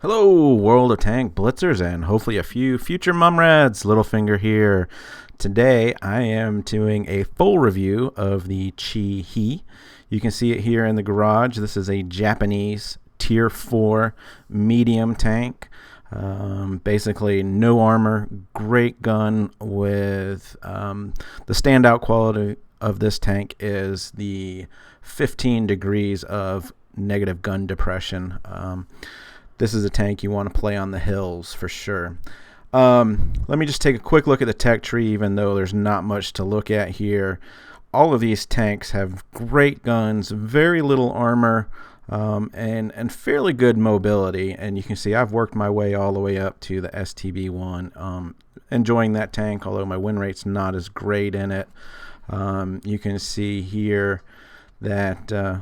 Hello, World of Tank Blitzers, and hopefully a few future Mumrads. Littlefinger here. Today, I am doing a full review of the Chi-He. You can see it here in the garage. This is a Japanese Tier 4 medium tank. Basically, no armor, great gun with the standout quality of this tank is the 15 degrees of negative gun depression. This is a tank you want to play on the hills for sure. Let me just take a quick look at the tech tree, even though there's not much to look at here. All of these tanks have great guns, very little armor, and fairly good mobility. And you can see I've worked my way all the way up to the STB1. Enjoying that tank, although my win rate's not as great in it. You can see here that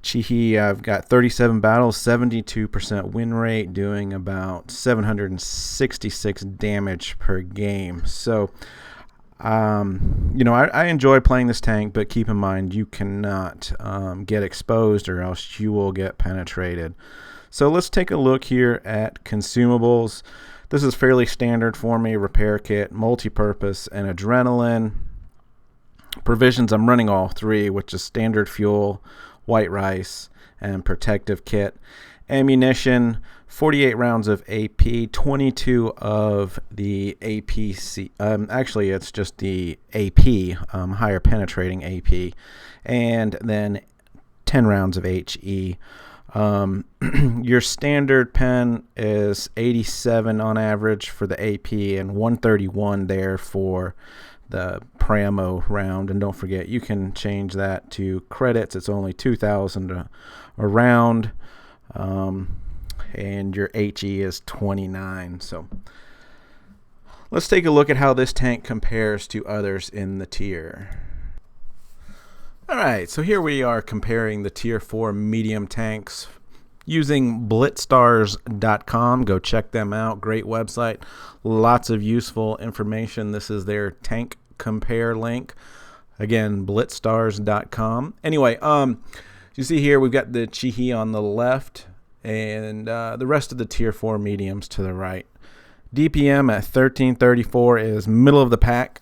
Chi-He, I've got 37 battles, 72% win rate, doing about 766 damage per game. So, I enjoy playing this tank, but keep in mind you cannot get exposed or else you will get penetrated. So let's take a look here at consumables. This is fairly standard for me: repair kit, multi-purpose, and adrenaline. Provisions, I'm running all three, which is standard fuel, white rice, and protective kit. Ammunition, 48 rounds of AP, 22 of the APC. Actually, it's just the AP, higher penetrating AP, and then 10 rounds of HE. Your standard pen is 87 on average for the AP and 131 there for the Pramo round. And don't forget, you can change that to credits. It's only 2,000 a round, and your HE is 29. So let's take a look at how this tank compares to others in the tier. Alright, so here we are comparing the tier 4 medium tanks using blitzstars.com. Go check them out. Great website. Lots of useful information. This is their tank compare link. Again, blitzstars.com. Anyway, you see here we've got the Chi-He on the left and the rest of the tier 4 mediums to the right. DPM at 1334 is middle of the pack.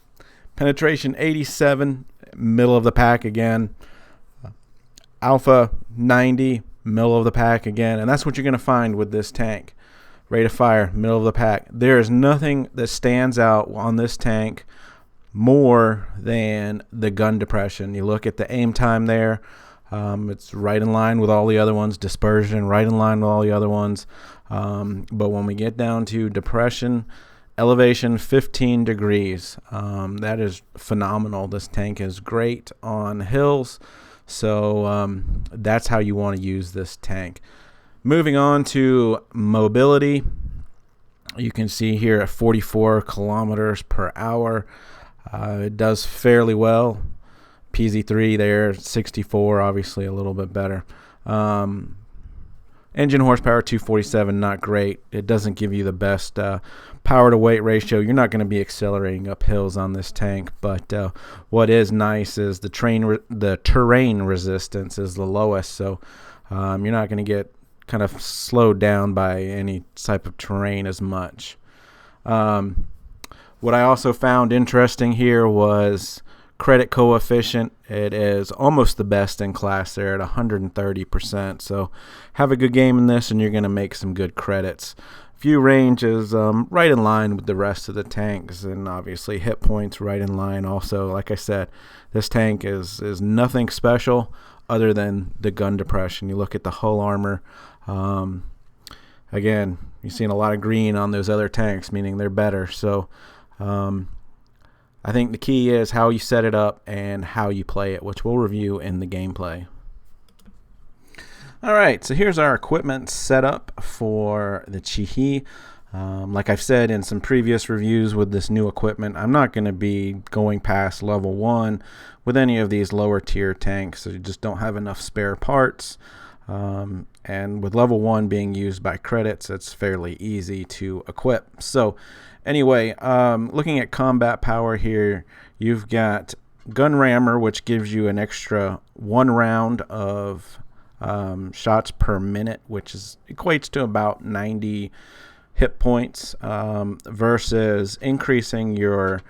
Penetration 87, middle of the pack again. Alpha 90, middle of the pack again. And that's what you're going to find with this tank. Rate of fire, middle of the pack. There is nothing that stands out on this tank more than the gun depression. You look at the aim time there. It's right in line with all the other ones. Dispersion, right in line with all the other ones. But when we get down to depression, elevation 15 degrees. That is phenomenal. This tank is great on hills. So that's how you want to use this tank. Moving on to mobility. You can see here at 44 kilometers per hour. It does fairly well. PZ3 there, 64, obviously a little bit better. Engine horsepower 247, not great. It doesn't give you the best power to weight ratio. You're not going to be accelerating up hills on this tank, but what is nice is the terrain resistance is the lowest, so you're not going to get kind of slowed down by any type of terrain as much. What I also found interesting here was credit coefficient. It is almost the best in class there at 130%. So have a good game in this and you're going to make some good credits. View range is right in line with the rest of the tanks, and obviously hit points right in line also. Like I said, this tank is nothing special other than the gun depression. You look at the hull armor. Again, you've seen a lot of green on those other tanks, meaning they're better. So I think the key is how you set it up and how you play it, which we'll review in the gameplay. Alright, so here's our equipment setup for the Chi-He. Like I've said in some previous reviews with this new equipment, I'm not going to be going past level 1 with any of these lower tier tanks. So you just don't have enough spare parts. And with level 1 being used by credits, it's fairly easy to equip. So anyway, looking at combat power here, you've got gun rammer, which gives you an extra 1 round of shots per minute, which equates to about 90 hit points, versus increasing your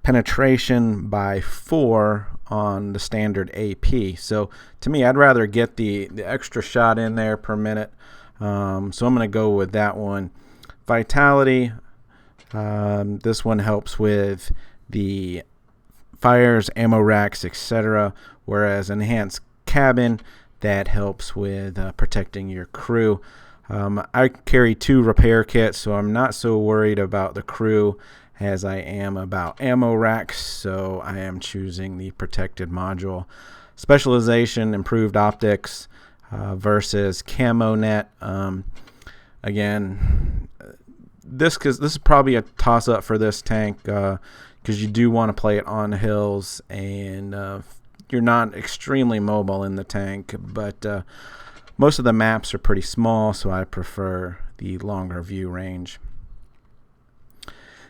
penetration by 4 on the standard AP. So to me, I'd rather get the extra shot in there per minute. So I'm going to go with that one. Vitality, this one helps with the fires, ammo racks, etc. Whereas enhanced cabin, that helps with protecting your crew. I carry 2 repair kits, so I'm not so worried about the crew as I am about ammo racks, so I am choosing the protected module. Specialization, improved optics versus camo net. Again, this is probably a toss-up for this tank because you do want to play it on hills, and you're not extremely mobile in the tank, but most of the maps are pretty small, so I prefer the longer view range.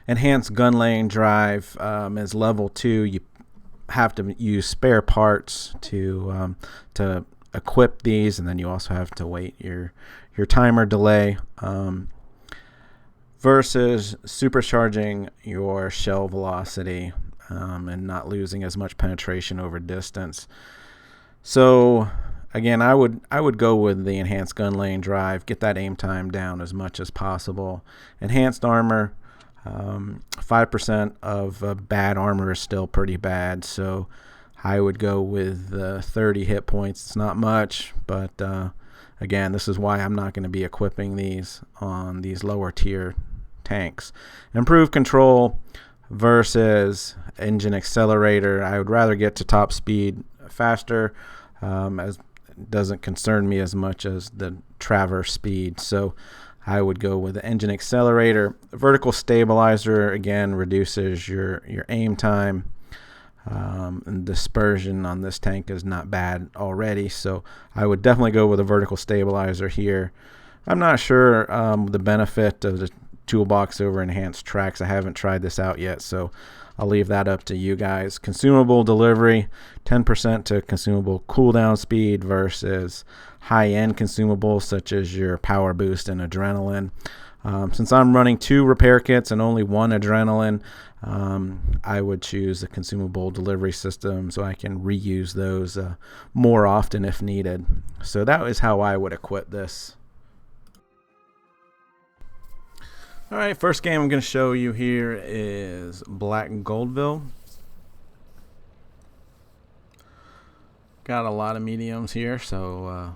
Enhanced gun lane drive is level 2. You have to use spare parts to equip these, and then you also have to wait your timer delay, versus supercharging your shell velocity and not losing as much penetration over distance. So again, I would go with the enhanced gun lane drive, get that aim time down as much as possible. Enhanced armor, 5% of bad armor is still pretty bad, so I would go with 30 hit points. It's not much, but again, this is why I'm not going to be equipping these on these lower tier tanks. Improved control versus engine accelerator. I would rather get to top speed faster, as it doesn't concern me as much as the traverse speed. So I would go with the engine accelerator. Vertical stabilizer, again, reduces your aim time. And dispersion on this tank is not bad already, so I would definitely go with a vertical stabilizer here. I'm not sure the benefit of the toolbox over enhanced tracks. I haven't tried this out yet, so I'll leave that up to you guys. Consumable delivery, 10% to consumable cooldown speed versus high-end consumables such as your power boost and adrenaline. Since I'm running 2 repair kits and only 1 adrenaline, I would choose the consumable delivery system so I can reuse those more often if needed. So that is how I would equip this. All right, first game I'm going to show you here is Black Goldville. Got a lot of mediums here, so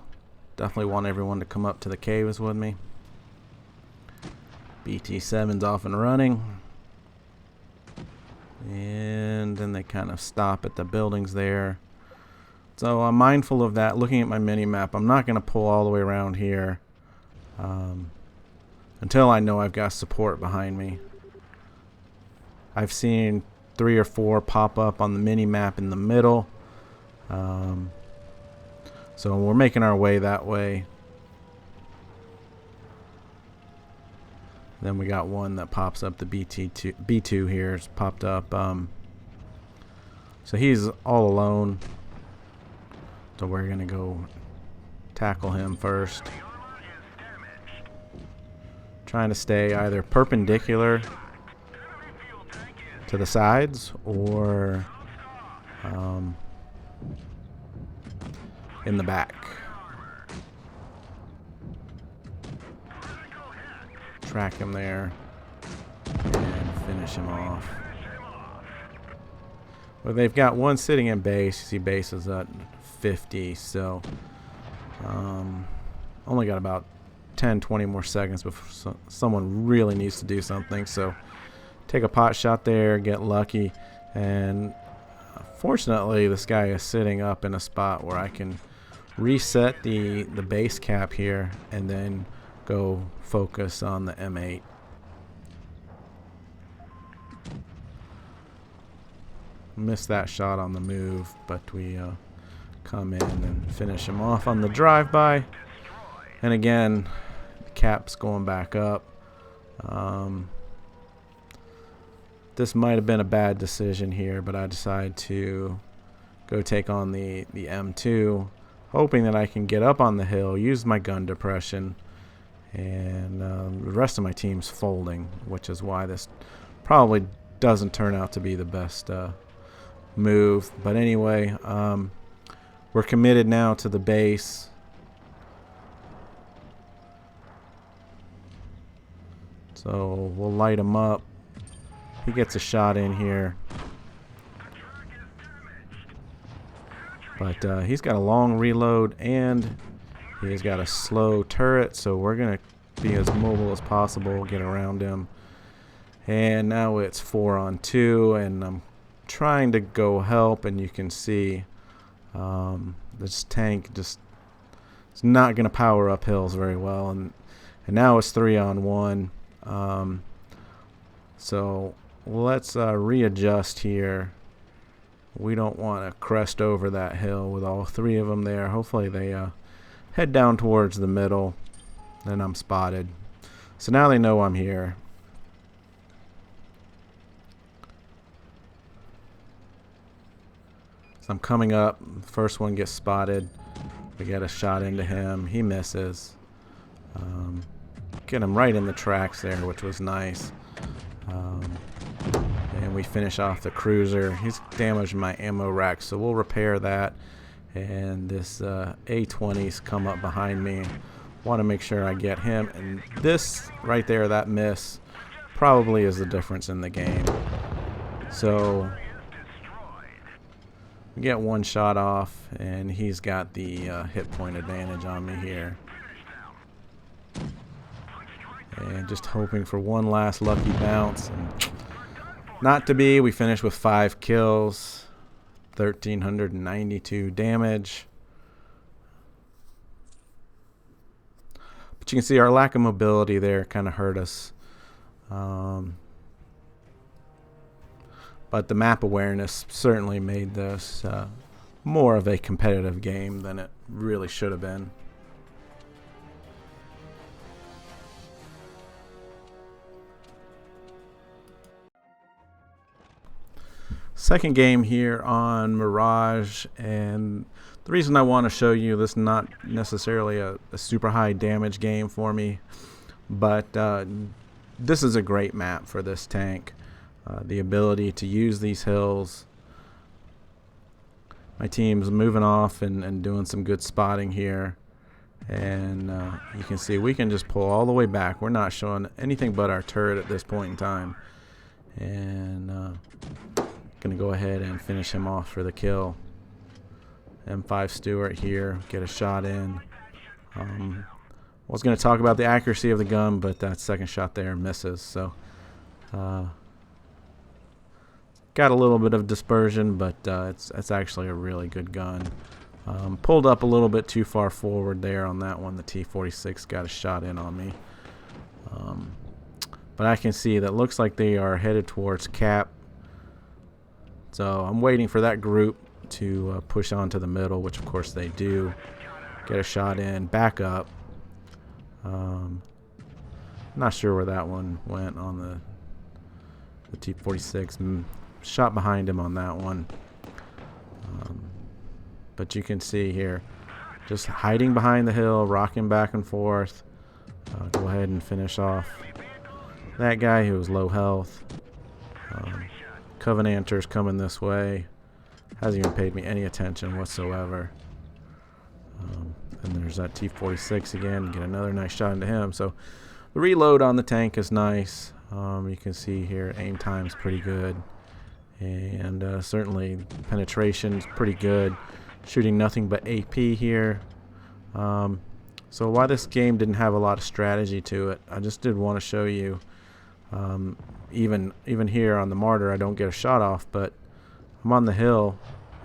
definitely want everyone to come up to the caves with me. BT7's off and running, and then they kind of stop at the buildings there. So I'm mindful of that. Looking at my mini map, I'm not going to pull all the way around here until I know I've got support behind me. I've seen 3 or 4 pop up on the mini map in the middle, so we're making our way that way. Then we got one that pops up, the B2 here has popped up. So he's all alone. So we're going to go tackle him first. Trying to stay either perpendicular to the sides or in the back. Track him there and finish him off. Well, they've got one sitting in base. You see base is at 50, so only got about 10-20 more seconds before someone really needs to do something. So take a pot shot there, get lucky, and fortunately this guy is sitting up in a spot where I can reset the base cap here and then go focus on the M8. Missed that shot on the move, but we come in and finish him off on the drive-by. And again, the cap's going back up. This might have been a bad decision here, but I decided to go take on the M2. hoping that I can get up on the hill, use my gun depression, and the rest of my team's folding, which is why this probably doesn't turn out to be the best move. But anyway, we're committed now to the base. So we'll light him up. He gets a shot in here. But he's got a long reload and he's got a slow turret, so we're going to be as mobile as possible, get around him. And now it's 4 on 2, and I'm trying to go help, and you can see this tank just is not going to power up hills very well. And now it's 3 on 1. So let's readjust here. We don't want to crest over that hill with all 3 of them there. Hopefully they head down towards the middle. Then I'm spotted. So now they know I'm here. So I'm coming up. First one gets spotted. We get a shot into him. He misses. Get him right in the tracks there, which was nice. And we finish off the cruiser. He's damaged my ammo rack, so we'll repair that. And this A-20's come up behind me. Want to make sure I get him. And this right there, that miss, probably is the difference in the game. So we get one shot off, and he's got the hit point advantage on me here. And just hoping for one last lucky bounce. And not to be. We finish with 5 kills, 1,392 damage. But you can see our lack of mobility there kind of hurt us. But the map awareness certainly made this more of a competitive game than it really should have been. Second game here on Mirage, and the reason I want to show you this is not necessarily a super high damage game for me, but this is a great map for this tank. The ability to use these hills. My team's moving off and doing some good spotting here, and you can see we can just pull all the way back. We're not showing anything but our turret at this point in time, and gonna go ahead and finish him off for the kill. M5 Stewart here, get a shot in. I was gonna talk about the accuracy of the gun, but that second shot there misses. So got a little bit of dispersion, but it's actually a really good gun. Pulled up a little bit too far forward there on that one. The T-46 got a shot in on me. But I can see that looks like they are headed towards Cap. So I'm waiting for that group to push onto the middle, which of course they do. Get a shot in, back up. Not sure where that one went on the T-46. Shot behind him on that one. But you can see here, just hiding behind the hill, rocking back and forth. Go ahead and finish off that guy who was low health. Covenanter's coming this way. Hasn't even paid me any attention whatsoever. And there's that T-46 again. Get another nice shot into him. So the reload on the tank is nice. You can see here aim time's pretty good. And certainly penetration is pretty good. Shooting nothing but AP here. So while this game didn't have a lot of strategy to it, I just did want to show you. Even here on the Martyr, I don't get a shot off, but I'm on the hill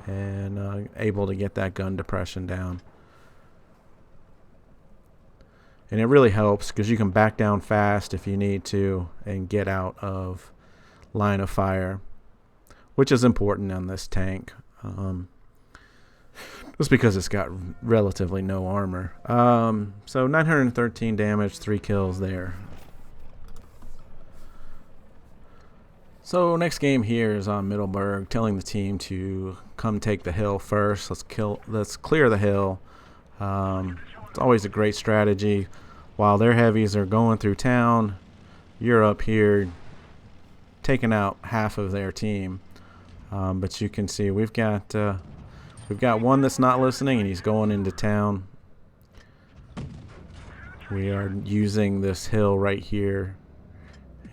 and able to get that gun depression down. And it really helps because you can back down fast if you need to and get out of line of fire, which is important on this tank. Just because it's got relatively no armor. So 913 damage, 3 kills there. So next game here is on Middleburg, telling the team to come take the hill first. Let's clear the hill. It's always a great strategy. While their heavies are going through town, you're up here taking out half of their team. But you can see we've got one that's not listening, and he's going into town. We are using this hill right here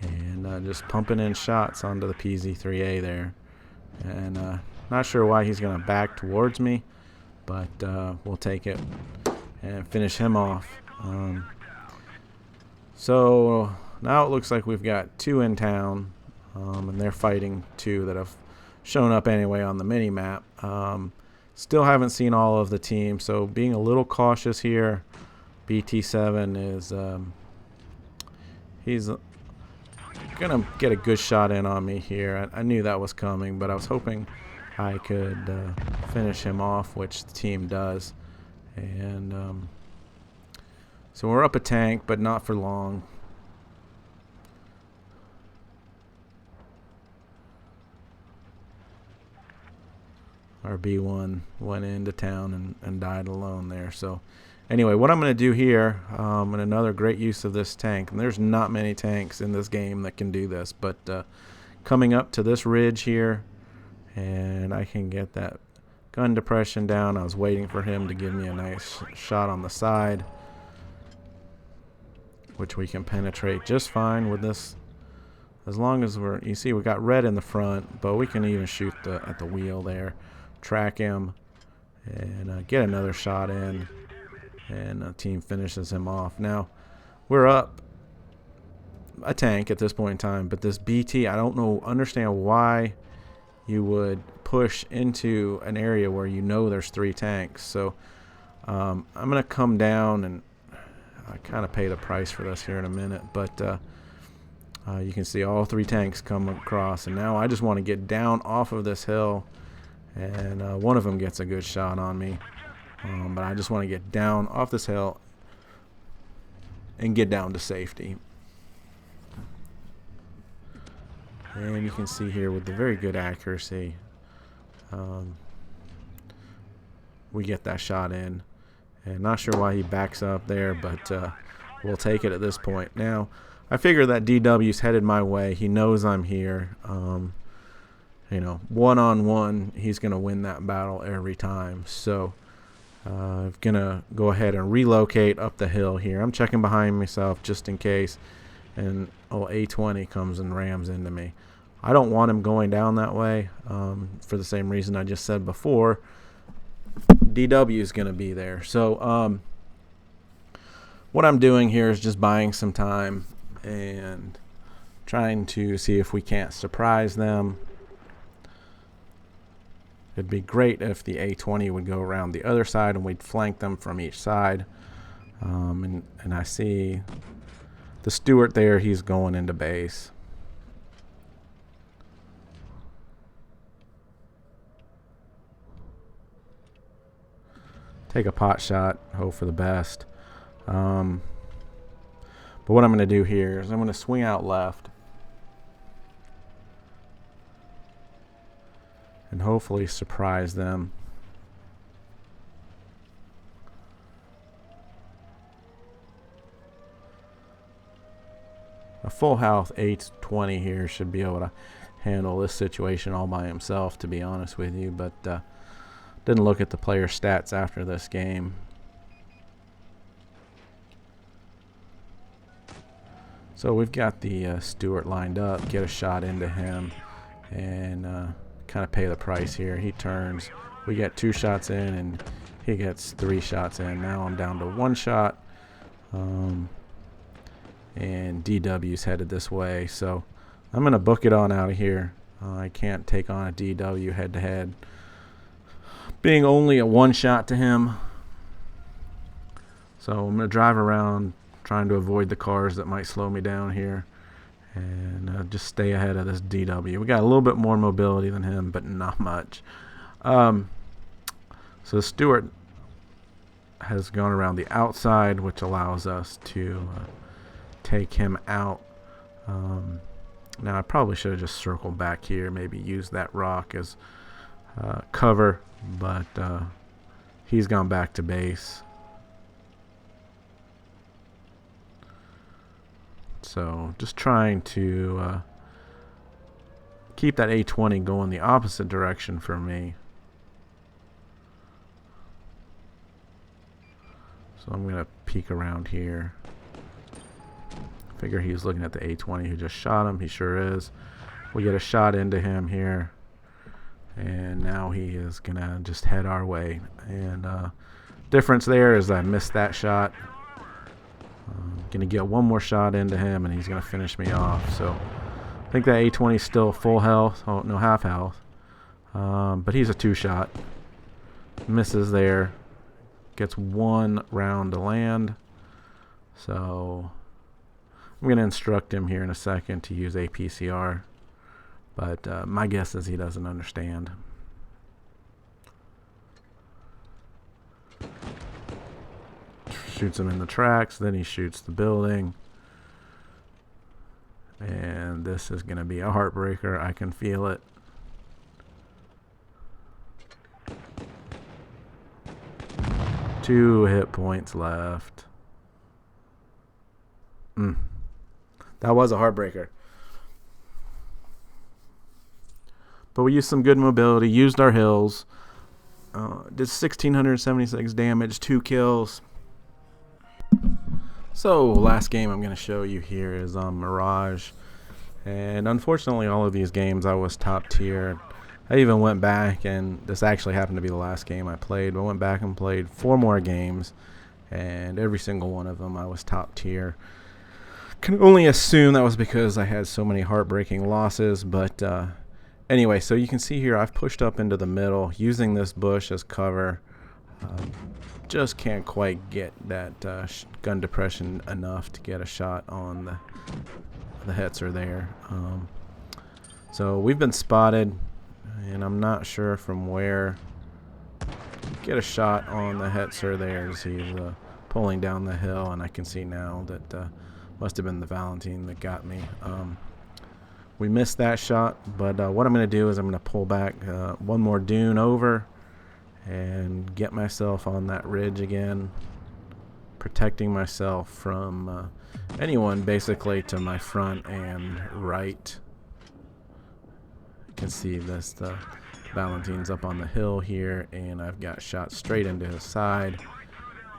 and just pumping in shots onto the PZ3A there. And not sure why he's going to back towards me, but we'll take it and finish him off. So now it looks like we've got 2 in town, and they're fighting 2 that have shown up anyway on the mini map. Still haven't seen all of the team, so being a little cautious here. BT7 is he's gonna get a good shot in on me here. I knew that was coming, but I was hoping I could finish him off, which the team does. And so we're up a tank, but not for long. Our B1 went into town and died alone there. So anyway, what I'm going to do here, and another great use of this tank, and there's not many tanks in this game that can do this, but coming up to this ridge here, and I can get that gun depression down. I was waiting for him to give me a nice shot on the side, which we can penetrate just fine with this. As long as you see we got red in the front, but we can even shoot at the wheel there, track him, and get another shot in. And the team finishes him off. Now, we're up a tank at this point in time, but this BT, I don't understand why you would push into an area where you know there's 3 tanks. So I'm going to come down, and I kind of pay the price for this here in a minute, but you can see all 3 tanks come across, and now I just want to get down off of this hill, and one of them gets a good shot on me. But I just want to get down off this hill and get down to safety. And you can see here with the very good accuracy, we get that shot in. And not sure why he backs up there, but we'll take it at this point. Now, I figure that DW's headed my way. He knows I'm here. You know, one-on-one, he's going to win that battle every time. So I'm going to go ahead and relocate up the hill here. I'm checking behind myself just in case. And A20 comes and rams into me. I don't want him going down that way for the same reason I just said before. DW is going to be there. So what I'm doing here is just buying some time and trying to see if we can't surprise them. It'd be great if the A20 would go around the other side and we'd flank them from each side. And I see the Stewart there. He's going into base. Take a pot shot, hope for the best. But what I'm going to do here is I'm going to swing out left and hopefully surprise them. A full health A20 here should be able to handle this situation all by himself, to be honest with you, but didn't look at the player stats after this game. So we've got the Stewart lined up, get a shot into him, and kind of pay the price here. He turns, we get 2 shots in, and he gets 3 shots in. Now I'm down to 1 shot, and DW's headed this way, so I'm going to book it on out of here. I can't take on a DW head-to-head, being only a 1 shot to him. So I'm going to drive around trying to avoid the cars that might slow me down here, and just stay ahead of this DW. We got a little bit more mobility than him, but not much. So Stewart has gone around the outside, which allows us to take him out. Now I probably should have just circled back here, maybe use that rock as cover, but he's gone back to base. So just trying to keep that A20 going the opposite direction for me. So I'm going to peek around here. Figure he's looking at the A20 who just shot him. He sure is. We get a shot into him here. And now he is going to just head our way. And difference there is I missed that shot. Going to get one more shot into him, and he's going to finish me off. So I think that A20 is still full health. Oh, no, half health. But he's a two-shot. Misses there. Gets one round to land. So I'm going to instruct him here in a second to use APCR. But my guess is he doesn't understand. Shoots him in the tracks, then he shoots the building. And this is going to be a heartbreaker. I can feel it. Two hit points left. That was a heartbreaker. But we used some good mobility, used our hills. Did 1,676 damage, 2 kills. So last game I'm going to show you here is on Mirage. And unfortunately all of these games I was top tier. I even went back, and this actually happened to be the last game I played, but I went back and played 4 more games, and every single one of them I was top tier. Can only assume that was because I had so many heartbreaking losses, but anyway, so you can see here I've pushed up into the middle using this bush as cover. Just can't quite get that gun depression enough to get a shot on the Hetzer there. So we've been spotted, and I'm not sure from where. Get a shot on the Hetzer there as he's pulling down the hill, and I can see now that must have been the Valentine that got me. We missed that shot, but what I'm going to do is I'm going to pull back one more dune over and get myself on that ridge again, protecting myself from anyone basically to my front and right. You can see this, the Valentine's up on the hill here, and I've got shot straight into his side.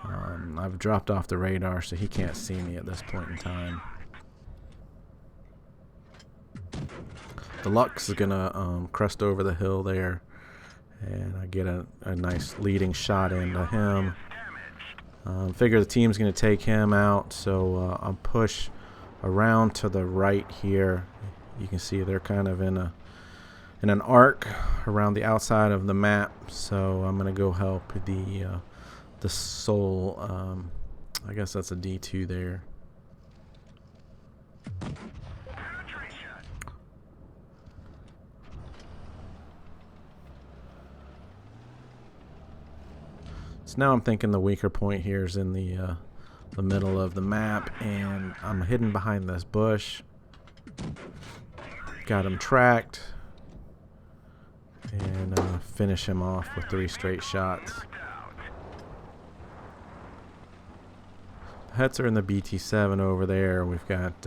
I've dropped off the radar, so he can't see me at this point in time. The Lux is going to crest over the hill there, and I get a nice leading shot into him. Figure the team's going to take him out, so I'll push around to the right here. You can see they're kind of in an arc around the outside of the map, so I'm going to go help the Soul. I guess that's a D2 there. So now I'm thinking the weaker point here is in the middle of the map, and I'm hidden behind this bush. Got him tracked, and finish him off with 3 straight shots. Hetzer in the BT7 over there. We've got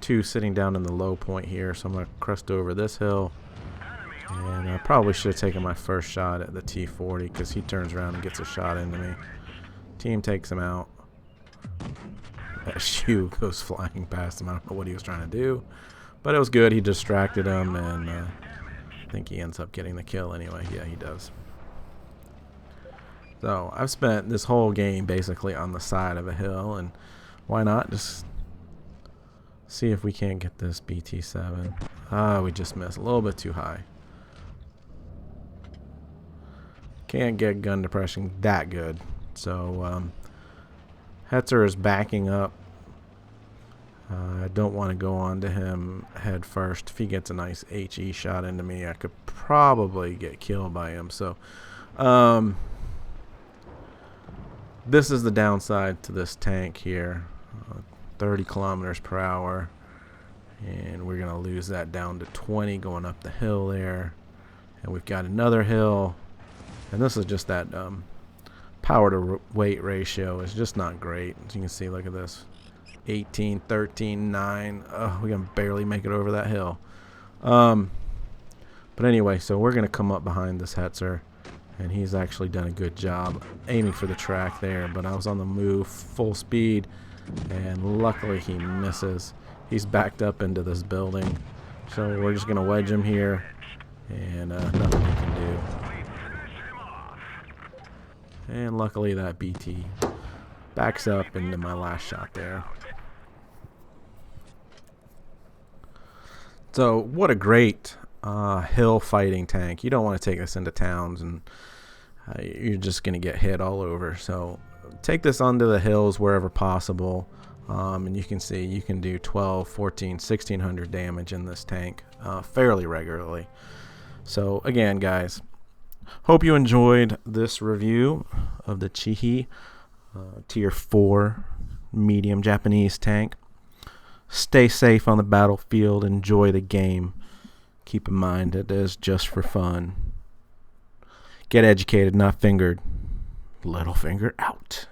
2 sitting down in the low point here, so I'm going to crest over this hill. And I probably should have taken my first shot at the T40 because he turns around and gets a shot into me. Team takes him out. That shoe goes flying past him. I don't know what he was trying to do, but it was good. He distracted him, and I think he ends up getting the kill anyway. Yeah, he does. So I've spent this whole game basically on the side of a hill, and why not just see if we can't get this BT7. We just missed a little bit too high. Can't get gun depression that good. So Hetzer is backing up. I don't want to go on to him head first. If he gets a nice HE shot into me, I could probably get killed by him. So this is the downside to this tank here. 30 kilometers per hour. And we're going to lose that down to 20 going up the hill there. And we've got another hill. And this is just that power to weight ratio is just not great. As you can see, look at this. 18, 13, 9. We can barely make it over that hill. But anyway, so we're going to come up behind this Hetzer, and he's actually done a good job aiming for the track there, but I was on the move full speed, and luckily he misses. He's backed up into this building, so we're just going to wedge him here, and nothing he can do. And luckily that BT backs up into my last shot there. So what a great hill fighting tank. You don't want to take this into towns, and you're just going to get hit all over. So take this onto the hills wherever possible, and you can see you can do 12, 14, 1600 damage in this tank fairly regularly. So again, guys, hope you enjoyed this review of the Chihi Tier 4 medium Japanese tank. Stay safe on the battlefield. Enjoy the game. Keep in mind it is just for fun. Get educated, not fingered. Littlefinger out.